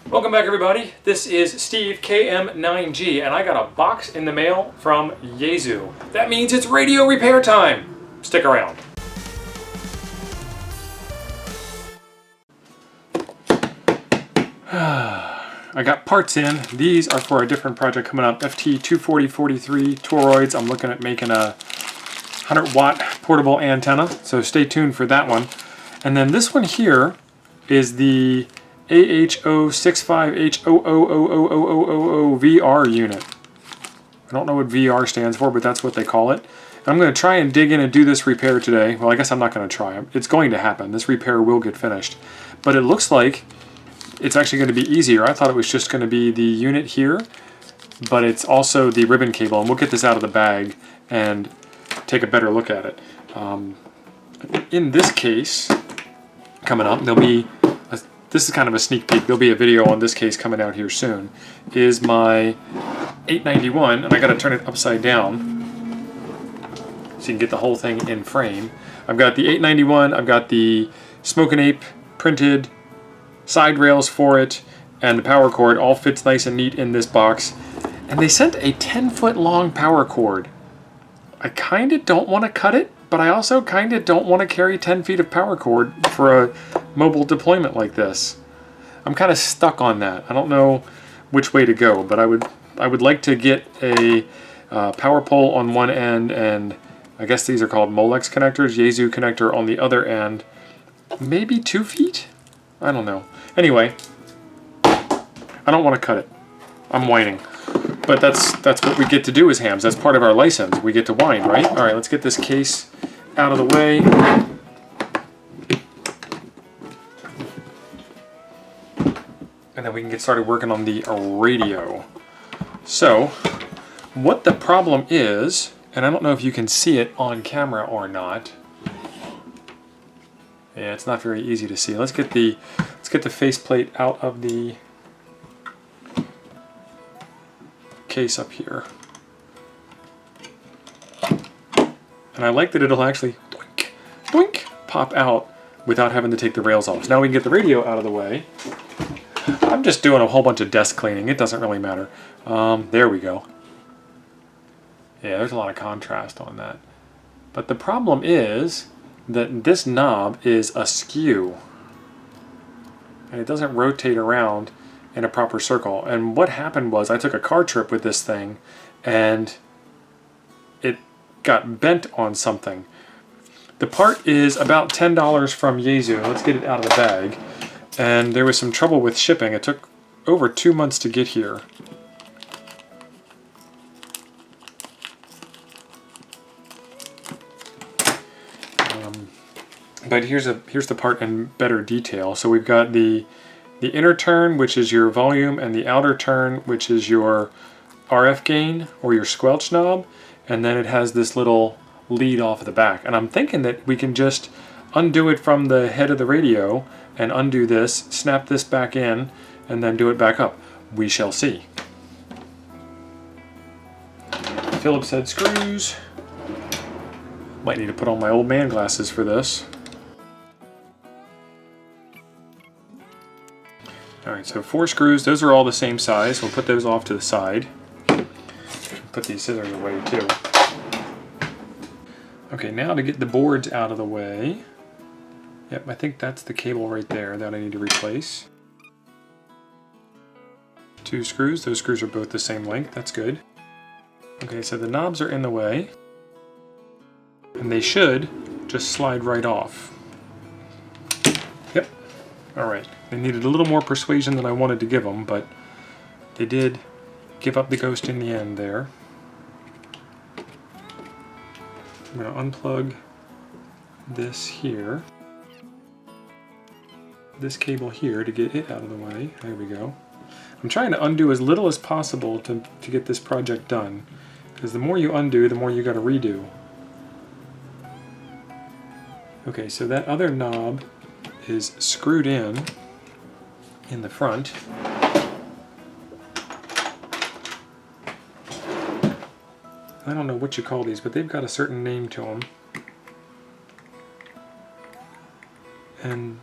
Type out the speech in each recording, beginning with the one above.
Welcome back, everybody. This is Steve KM9G, and I got a box in the mail from Yaesu. That means it's radio repair time. Stick around. I got parts in. These are for a different project coming up, FT-240-43 toroids. I'm looking at making a 100-watt portable antenna, so stay tuned for that one. And then this one here is the AH065H0000000 VR unit. I don't know what VR stands for, but that's what they call it. And I'm going to try and dig in and do this repair today. Well, I guess I'm not going to try. It's going to happen. This repair will get finished. But it looks like it's actually going to be easier. I thought it was just going to be the unit here, but it's also the ribbon cable. And we'll get this out of the bag and take a better look at it. In this case, coming up, there'll be this is kind of a sneak peek. There'll be a video on this case coming out here soon. Is my 891, and I got to turn it upside down so you can get the whole thing in frame. I've got the 891. I've got the Smokin' Ape printed side rails for it, and the power cord all fits nice and neat in this box. And they sent a 10-foot long power cord. I kind of don't want to cut it, but I also kind of don't want to carry 10 feet of power cord for a mobile deployment like this. I'm kind of stuck on that. I don't know which way to go, but I would like to get a power pole on one end, and I guess these are called Molex connectors, Yaesu connector on the other end. Maybe 2 feet? I don't know. Anyway, I don't want to cut it. I'm whining. But that's what we get to do as hams. That's part of our license. We get to whine, right? All right, let's get this case out of the way. And then we can get started working on the radio. So, what the problem is, and I don't know if you can see it on camera or not. Yeah, it's not very easy to see. Let's get the faceplate out of the case up here. And I like that it'll actually doink, doink, pop out without having to take the rails off. So now we can get the radio out of the way. I'm just doing a whole bunch of desk cleaning. It doesn't really matter. There we go. Yeah, there's a lot of contrast on that. But the problem is that this knob is askew. And it doesn't rotate around in a proper circle. And what happened was I took a car trip with this thing and it got bent on something. The part is about $10 from Yaesu. Let's get it out of the bag. And there was some trouble with shipping. It took over 2 months to get here. But here's the part in better detail. So we've got the inner turn, which is your volume, and the outer turn, which is your RF gain or your squelch knob, and then it has this little lead off the back. And I'm thinking that we can just undo it from the head of the radio and undo this, snap this back in, and then do it back up. We shall see. Phillips head screws. Might need to put on my old man glasses for this. Alright, so 4 screws, those are all the same size. We'll put those off to the side. Put these scissors away too. Okay, now to get the boards out of the way. Yep, I think that's the cable right there that I need to replace. 2 screws, those screws are both the same length, that's good. Okay, so the knobs are in the way. And they should just slide right off. Yep, alright. They needed a little more persuasion than I wanted to give them, but they did give up the ghost in the end there. I'm going to unplug this here. This cable here to get it out of the way. There we go. I'm trying to undo as little as possible to get this project done, because the more you undo, the more you got to redo. Okay, so that other knob is screwed in the front. I don't know what you call these, but they've got a certain name to them. And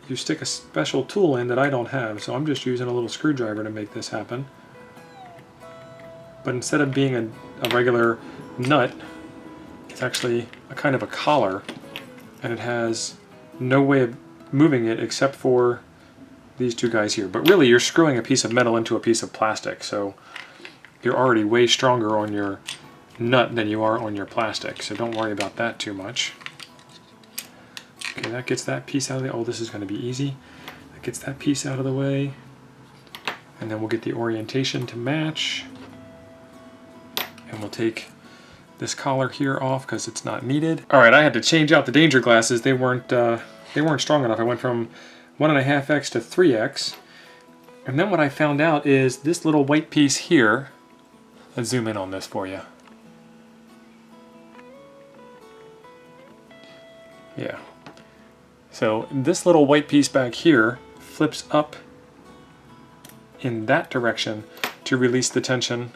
you stick a special tool in that I don't have, so I'm just using a little screwdriver to make this happen. But instead of being a regular nut, it's actually a kind of a collar, and it has no way of moving it except for these two guys here. But really, you're screwing a piece of metal into a piece of plastic, so you're already way stronger on your nut than you are on your plastic, so don't worry about that too much. Okay, that gets that piece out of the way. Oh, this is going to be easy. That gets that piece out of the way, and then we'll get the orientation to match, and we'll take this collar here off because it's not needed. All right, I had to change out the danger glasses. They weren't strong enough. I went from 1.5x to 3x, and then what I found out is this little white piece here. Let's zoom in on this for you. Yeah. So this little white piece back here flips up in that direction to release the tension,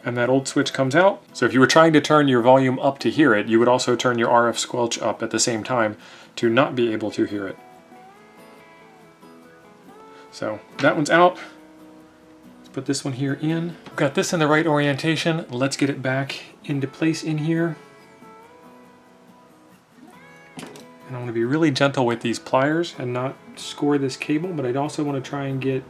and that old switch comes out. So if you were trying to turn your volume up to hear it, you would also turn your RF squelch up at the same time to not be able to hear it. So that one's out. Let's put this one here in. We've got this in the right orientation. Let's get it back into place in here. And I'm going to be really gentle with these pliers and not score this cable, but I'd also want to try and get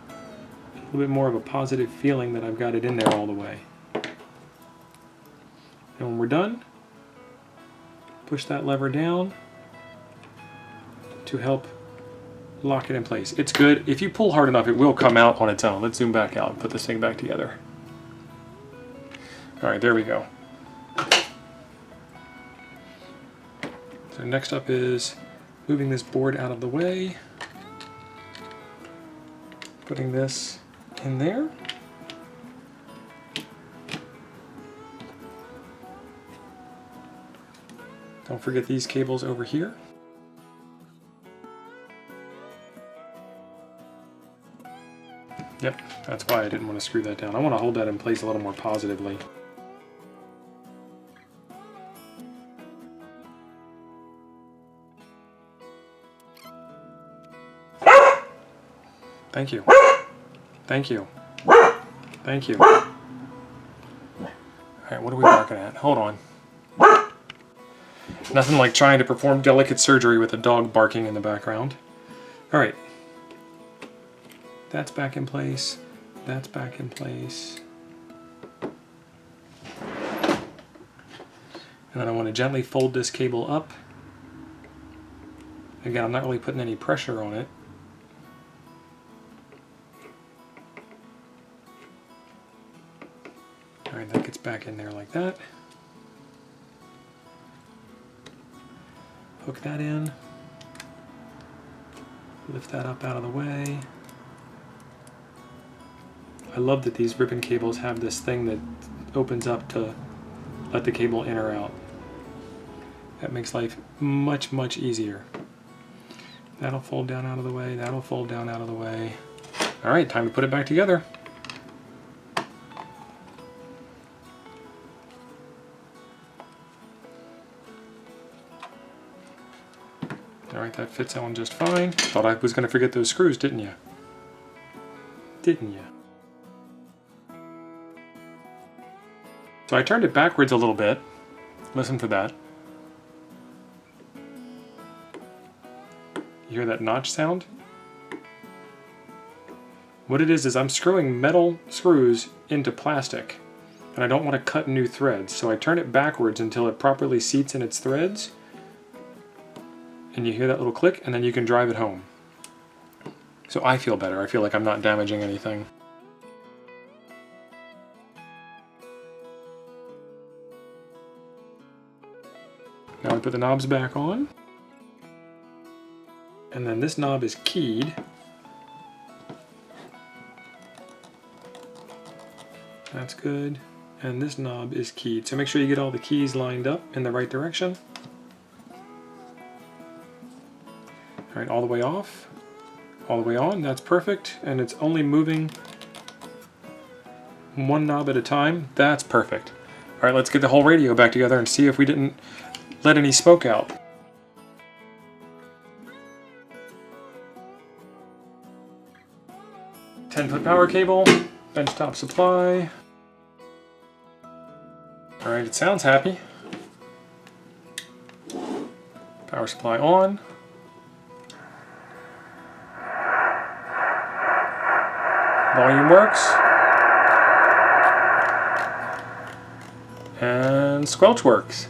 a little bit more of a positive feeling that I've got it in there all the way. And when we're done, push that lever down to help lock it in place. It's good. If you pull hard enough, it will come out on its own. Let's zoom back out and put this thing back together. All right, there we go. So next up is moving this board out of the way, putting this in there. Don't forget these cables over here. Yep, that's why I didn't want to screw that down. I want to hold that in place a little more positively. Thank you. Thank you. Thank you. All right, what are we barking at? Hold on. Nothing like trying to perform delicate surgery with a dog barking in the background. All right. That's back in place. That's back in place. And then I want to gently fold this cable up. Again, I'm not really putting any pressure on it. Alright, that gets back in there like that. Hook that in. Lift that up out of the way. I love that these ribbon cables have this thing that opens up to let the cable in or out. That makes life much, much easier. That'll fold down out of the way. That'll fold down out of the way. Alright, time to put it back together. Alright, that fits on just fine. Thought I was going to forget those screws, didn't you? Didn't you? So I turned it backwards a little bit. Listen for that. You hear that notch sound? What it is I'm screwing metal screws into plastic, and I don't want to cut new threads, so I turn it backwards until it properly seats in its threads, and you hear that little click, and then you can drive it home. So I feel better. I feel like I'm not damaging anything. Now I put the knobs back on. And then this knob is keyed. That's good. And this knob is keyed. So make sure you get all the keys lined up in the right direction. All right, all the way off, all the way on, that's perfect. And it's only moving one knob at a time. That's perfect. All right, let's get the whole radio back together and see if we didn't let any smoke out. 10-foot power cable, benchtop supply. All right, it sounds happy. Power supply on. Volume works. And squelch works.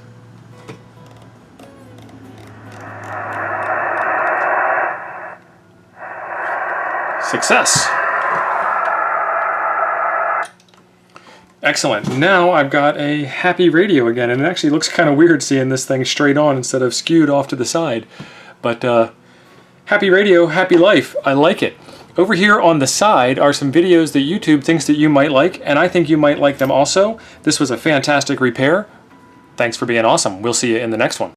Success. Excellent. Now I've got a happy radio again, and it actually looks kind of weird seeing this thing straight on instead of skewed off to the side. But happy radio, happy life. I like it. Over here on the side are some videos that YouTube thinks that you might like, and I think you might like them also. This was a fantastic repair. Thanks for being awesome. We'll see you in the next one.